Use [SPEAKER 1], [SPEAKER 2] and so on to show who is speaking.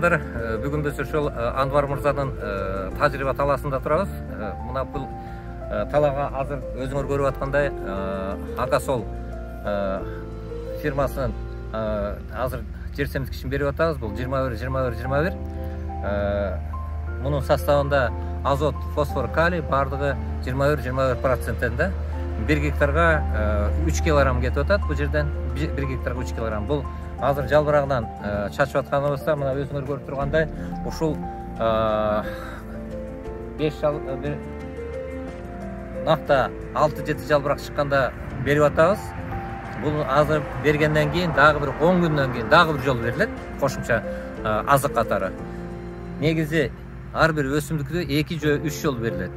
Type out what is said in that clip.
[SPEAKER 1] саламатсыздар. Бүгін біз ошол Анвар мырзанын тажрыйба талаасында турабыз. Мына бул талаага азыр өзүңөр көрүп аткандай Акасол фирмасынын азыр жер семизгичин берип атабыз. Бул 21-21-21. Мунун составында азот, фосфор, калий бардыгы 21-21%. 1 гектарга 3 килограмм кетип атат. Бул жерден 1 гектарга 3 килограмм. Бул азыр жалбырагынан чачып атканыбызда мына өзүңөр көрүп тургандай ушул 5 накта 6-7 жалбырак чыкканда берип атабыз. Бул азыр бергенден кийин дагы бир 10 күндөн кийин дагы бир жолу берилет, кошумча азык катары. Негизи ар бир өсүмдүктө 2 же 3 жолу берилет.